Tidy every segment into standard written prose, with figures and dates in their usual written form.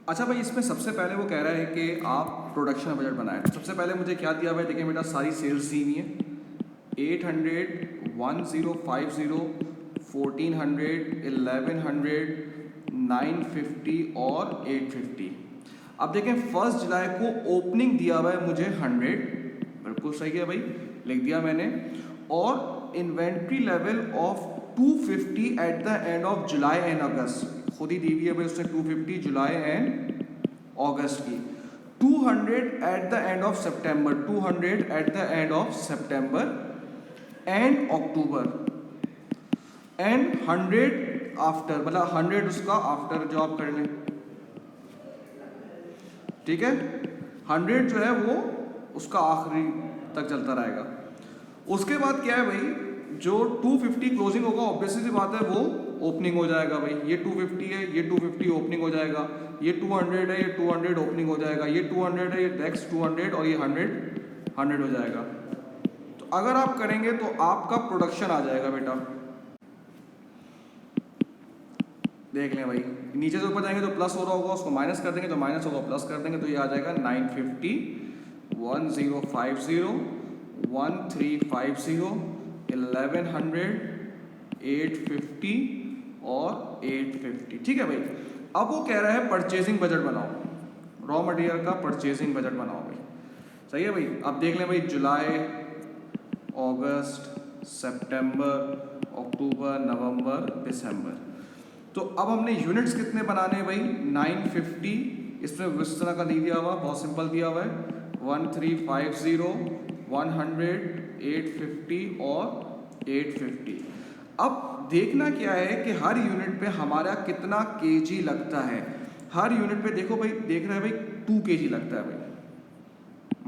अच्छा भाई, इसमें सबसे पहले वो कह रहा है कि आप प्रोडक्शन बजट बनाएं। तो सबसे पहले मुझे क्या दिया हुआ है, देखिए बेटा, सारी सेल्स दी हुई है। 800, 1050, 1400, 1100, 950 और 850। अब देखें, 1 जुलाई को ओपनिंग दिया हुआ है मुझे 100, बिल्कुल सही है भाई, लिख दिया मैंने। और inventory level of 250 at the end of July and August, खुद ही दी हुई है भाई उसने 250 जुलाई एंड अगस्त की। 200 eight the end of September, 200 eight the end of September and October, and 100 after, मतलब 100 उसका आफ्टर जो आप कर लें, ठीक है। 100 जो है वो उसका आखिरी तक चलता रहेगा। उसके बाद क्या है भाई, जो 250 क्लोजिंग होगा, ऑब्वियसली सी बात है वो ओपनिंग हो जाएगा भाई। ये 250 है, ये 250 ओपनिंग हो जाएगा। ये 200 है, ये 200 ओपनिंग हो जाएगा। ये 200 है, ये नेक्स्ट 200 और ये 100 हो जाएगा। तो अगर आप करेंगे तो आपका प्रोडक्शन आ जाएगा बेटा, देख लें भाई, नीचे से ऊपर जाएंगे तो प्लस हो रहा होगा, उसको माइनस कर देंगे तो माइनस होगा, प्लस कर देंगे तो ये आ जाएगा 950, 1050, 1350, 1100, 850 और 850। ठीक है भाई। अब वो कह रहा है परचेजिंग बजट बनाओ, रॉ मटेरियल का परचेजिंग बजट बनाओ भाई। सही है भाई। अब देख लें भाई, जुलाई, अगस्त, सितंबर, अक्टूबर, नवंबर, दिसंबर। तो अब हमने यूनिट्स कितने बनाने हैं भाई, 950। इसमें इस तरह का नहीं दिया हुआ, बहुत सिंपल दिया हुआ है, 1350, 100, 850 और 850। अब देखना क्या है कि हर यूनिट पे हमारा कितना केजी लगता है। हर यूनिट पे देखो भाई, देख रहे हैं भाई 2 केजी लगता है भाई,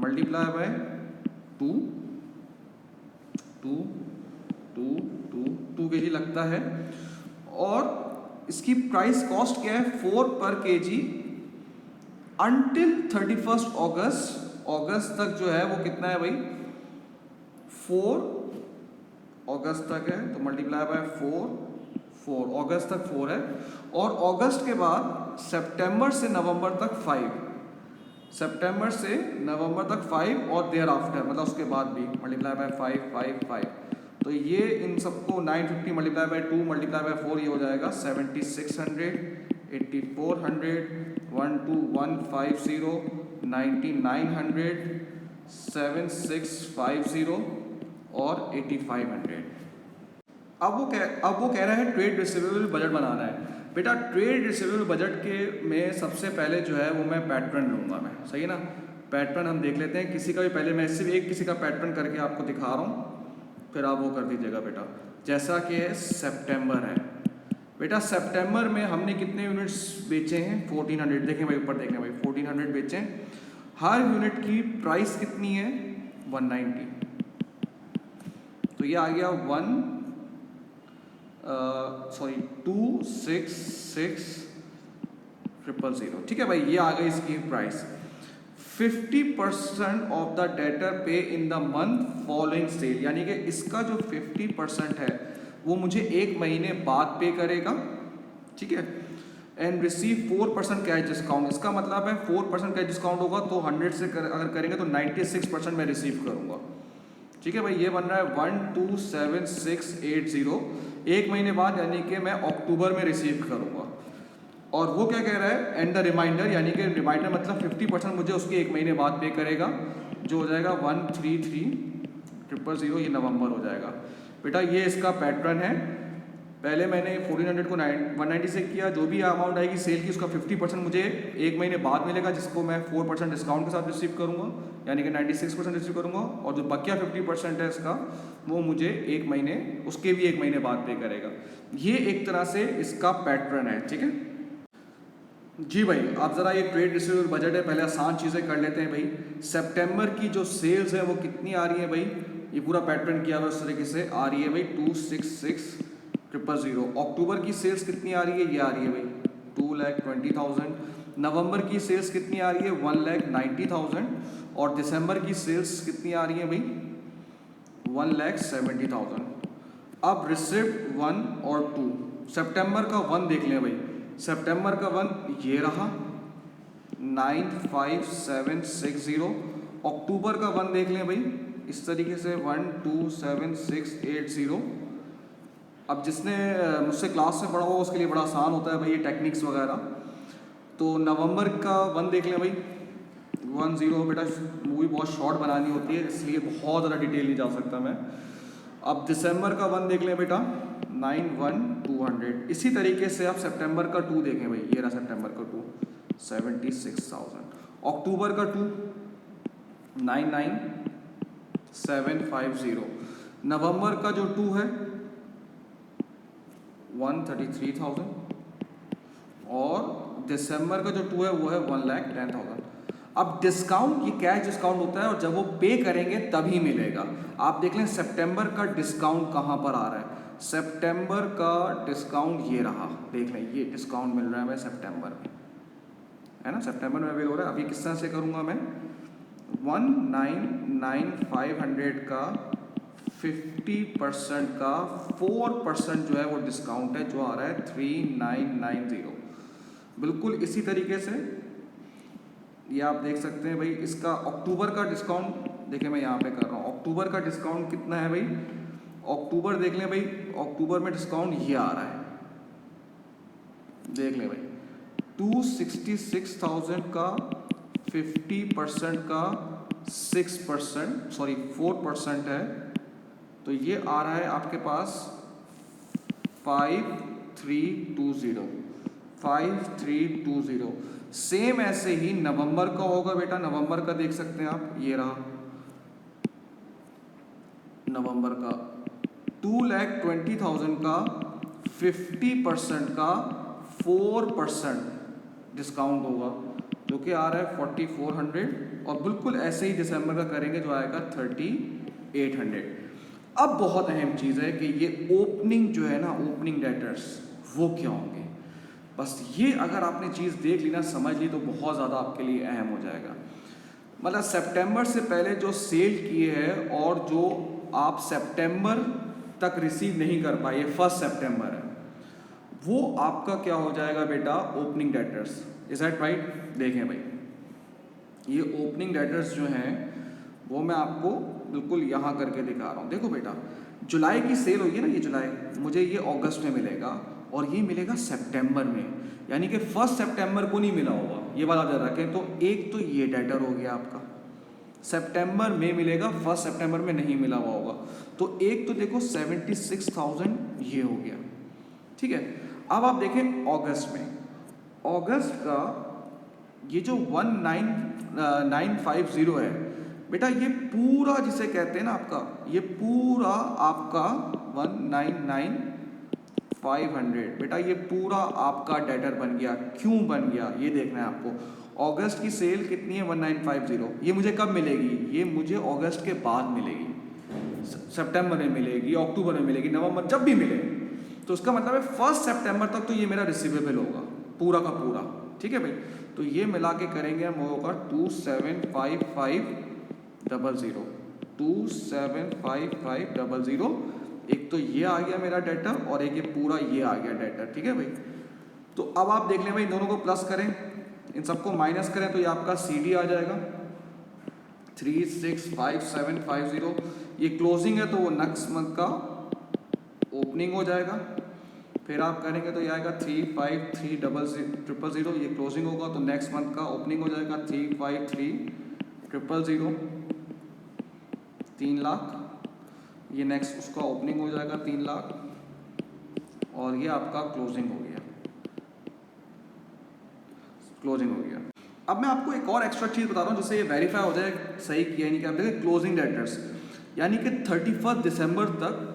मल्टीप्लाई बाय 2, 2, 2, 2, 2 केजी लगता है। और इसकी प्राइस कॉस्ट क्या है, 4 पर केजी अंटिल 31 अगस्त तक जो है वो कितना है भाई, 4 अगस्त तक है, तो मल्टीप्लाई बाय 4 अगस्त तक 4 है। और अगस्त के बाद सितंबर से नवंबर तक 5, सितंबर से नवंबर तक 5 और देयर आफ्टर, मतलब उसके बाद भी मल्टीप्लाई बाय 5, 5, 5। तो ये इन सबको 950 मल्टीप्लाई बाय 2 मल्टीप्लाई बाय 4, ये हो जाएगा 7600, 8400, 12150, 9900, 7650 और 8500। अब वो कह रहा है ट्रेड रिसीवेबल बजट बनाना है। बेटा, ट्रेड रिसीवेबल बजट के में सबसे पहले जो है वो मैं पैटर्न लूँगा मैं, सही है ना। पैटर्न हम देख लेते हैं किसी का भी, पहले मैं सिर्फ एक किसी का पैटर्न करके आपको दिखा रहा हूँ, फिर आप वो कर दीजिएगा बेटा। जैसा कि सितंबर है बेटा, सितंबर में हमने कितने यूनिट्स बेचे हैं, 1400। देखें भाई, ऊपर देखें भाई, 1400 बेचे। हर यूनिट की प्राइस कितनी है, 190। तो ये आ गया 266,000। ठीक है भाई, ये आ गई इसकी प्राइस। 50% ऑफ द डेटर पे in the month following sale, यानी कि इसका जो 50% है वो मुझे 1 महीने बाद पे करेगा। ठीक है। एंड रिसीव 4% कैश डिस्काउंट, इसका मतलब है 4% कैश डिस्काउंट होगा तो 100 से अगर करेंगे तो 96% मैं रिसीव करूँगा। ठीक है भाई, ये बन रहा है 127680, 1 महीने बाद, यानी कि मैं अक्टूबर में रिसीव करूँगा। और वो क्या कह रहा है, एंड द रिमाइंडर, यानी कि रिमाइंडर मतलब 50% मुझे उसके 1 महीने बाद पे करेगा, जो हो जाएगा 133000, ये नवंबर हो जाएगा। बेटा, ये इसका पैटर्न है। पहले मैंने 1400 को 190 से किया, जो भी अमाउंट आएगी सेल की उसका 50% मुझे 1 महीने बाद मिलेगा, जिसको मैं 4% डिस्काउंट के साथ रिसीव करूँगा, यानी कि 96% रिसीव करूँगा। और जो बकिया 50% है इसका, वो मुझे 1 महीने, उसके भी 1 महीने बाद पे करेगा। ये एक तरह से इसका पैटर्न है। ठीक है जी भाई। आप ज़रा ये ट्रेड रिसीवेबल बजट है, पहले आसान चीज़ें कर लेते हैं भाई। सितंबर की जो सेल्स है वो कितनी आ रही है भाई, ये पूरा पैटर्न किया हुआ उस तरीके से आ रही है भाई, 266,000। अक्टूबर की सेल्स कितनी आ रही है, ये आ रही है भाई 2,20,000। नवंबर की सेल्स कितनी आ रही है, 1,90,000। और दिसंबर की सेल्स कितनी आ रही है भाई, 1,70,000। अब रिसिप्ट 1 और 2, सितंबर का 1 देख लें भाई, सितंबर का 1 ये रहा, 95760। अक्टूबर का 1 देख लें भाई इस तरीके से 127680। अब जिसने मुझसे क्लास में पढ़ा हुआ उसके लिए बड़ा आसान होता है भाई ये टेक्निक्स वगैरह। तो नवंबर का 1 देख लें भाई 10। बेटा मूवी बहुत शॉर्ट बनानी होती है इसलिए बहुत ज़्यादा डिटेल नहीं जा सकता मैं। अब दिसंबर का 1 देख लें बेटा 91200। इसी तरीके से आप सितंबर का 2 देखें भाई, ये रहा सितंबर का 2 76,000। अक्टूबर का 2 99750। नवंबर का जो 2 है 133,000 और दिसंबर का जो 2 है वो है 1,10,000। अब डिस्काउंट, ये कैश डिस्काउंट होता है और जब वो पे करेंगे तभी मिलेगा। आप देख लें सितंबर का डिस्काउंट कहाँ पर आ रहा है। सितंबर का डिस्काउंट ये रहा, देख लें ये डिस्काउंट मिल रहा है हमें सितंबर में, है ना, सितंबर में अवेल हो रहा है। अभी किस तरह से करूँगा मैं 199500 का 50% का 4% जो है वो डिस्काउंट है जो आ रहा है 3990। बिल्कुल इसी तरीके से ये आप देख सकते हैं भाई। इसका अक्टूबर का डिस्काउंट देखिए मैं यहाँ पे कर रहा हूँ। अक्टूबर का डिस्काउंट कितना है भाई, अक्टूबर देख लें भाई, अक्टूबर में डिस्काउंट ये आ रहा है, देख लें भाई 266,000 का 50% का 4% है तो ये आ रहा है आपके पास 5320। सेम ऐसे ही नवंबर का होगा बेटा। नवंबर का देख सकते हैं आप, ये रहा नवंबर का 2,20,000 का 50% का 4% डिस्काउंट होगा जो कि आ रहा है 4,400। और बिल्कुल ऐसे ही दिसंबर का करेंगे जो आएगा 3,800। अब बहुत अहम चीज़ है कि ये ओपनिंग जो है ना, ओपनिंग डेटर्स वो क्या होंगे। बस ये अगर आपने चीज़ देख ली ना, समझ ली, तो बहुत ज़्यादा आपके लिए अहम हो जाएगा। मतलब सितंबर से पहले जो सेल किए हैं और जो आप सितंबर तक रिसीव नहीं कर पाए, 1 सितंबर है, वो आपका क्या हो जाएगा बेटा, opening debtors. Is that right? देखें भाई ये ओपनिंग डेटर्स जो हैं वो मैं आपको बिल्कुल यहाँ करके दिखा रहा हूँ। देखो बेटा जुलाई की सेल होगी ना, ये जुलाई, मुझे ये अगस्त में मिलेगा और ये मिलेगा सितंबर में, यानी कि 1 सितंबर को नहीं मिला होगा, ये बात आप याद रखें। तो एक तो ये डेटर हो गया आपका, सितंबर में मिलेगा, 1 सितंबर में नहीं मिला हुआ होगा। तो एक तो देखो 76,000 ये हो गया, ठीक है। अब आप देखें अगस्त में, अगस्त का ये जो 19,950 है बेटा, ये पूरा जिसे कहते हैं ना आपका, ये पूरा आपका 19,500 बेटा, ये पूरा आपका डेटर बन गया। क्यों बन गया ये देखना है आपको। अगस्त की सेल कितनी है 1950, ये मुझे कब मिलेगी, ये मुझे अगस्त के बाद मिलेगी, सितंबर में मिलेगी, अक्टूबर में मिलेगी, नवंबर, जब भी मिले। तो उसका मतलब है 1 सितंबर तक तो ये मेरा रिसीवेबल होगा पूरा का पूरा, ठीक है भाई। तो ये मिला के करेंगे हम, होगा 275500, 275500। एक तो ये आ गया मेरा डेटा और एक ये पूरा ये आ गया डेटा, ठीक है भाई। तो अब आप देख लें भाई, दोनों को प्लस करें, इन सबको माइनस करें तो ये आपका CD आ जाएगा 365750। ये क्लोजिंग है तो वो नेक्स्ट मंथ का ओपनिंग हो जाएगा। फिर आप करेंगे तो ये आएगा 353000, ये क्लोजिंग होगा तो नेक्स्ट मंथ का ओपनिंग हो जाएगा 353000, 3 लाख। ये नेक्स्ट उसका ओपनिंग हो जाएगा 3 लाख और ये आपका क्लोजिंग हो गया, क्लोजिंग हो गया। अब मैं आपको एक और एक्स्ट्रा चीज़ बता रहा हूँ जिससे ये वेरीफाई हो जाए सही किया नहीं किया। आप देखिए क्लोजिंग डेटर्स, यानी कि 31 दिसंबर तक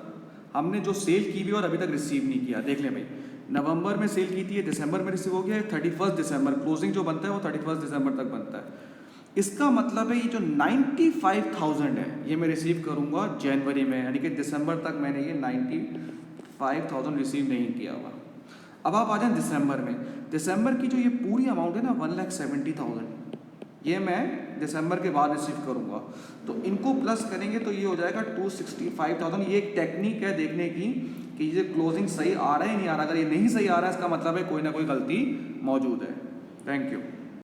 हमने जो सेल की भी और अभी तक रिसीव नहीं किया। देख लें भाई, नवंबर में सेल की थी, ये दिसंबर में रिसीव हो गया, 31 दिसंबर क्लोजिंग जो बनता है वो 31 दिसंबर तक बनता है। इसका मतलब है ये जो 95,000 है ये मैं रिसीव करूँगा जनवरी में, यानी कि दिसंबर तक मैंने ये 95,000 रिसीव नहीं किया हुआ। अब आप आ जाएं दिसंबर में, दिसंबर की जो ये पूरी अमाउंट है ना 1,70,000, ये मैं दिसंबर के बाद रिसीव करूँगा। तो इनको प्लस करेंगे तो ये हो जाएगा 265,000। ये एक टेक्निक है देखने की कि ये क्लोजिंग सही आ रहा है नहीं आ रहा। अगर ये नहीं सही आ रहा है इसका मतलब है कोई ना कोई गलती मौजूद है। Thank you.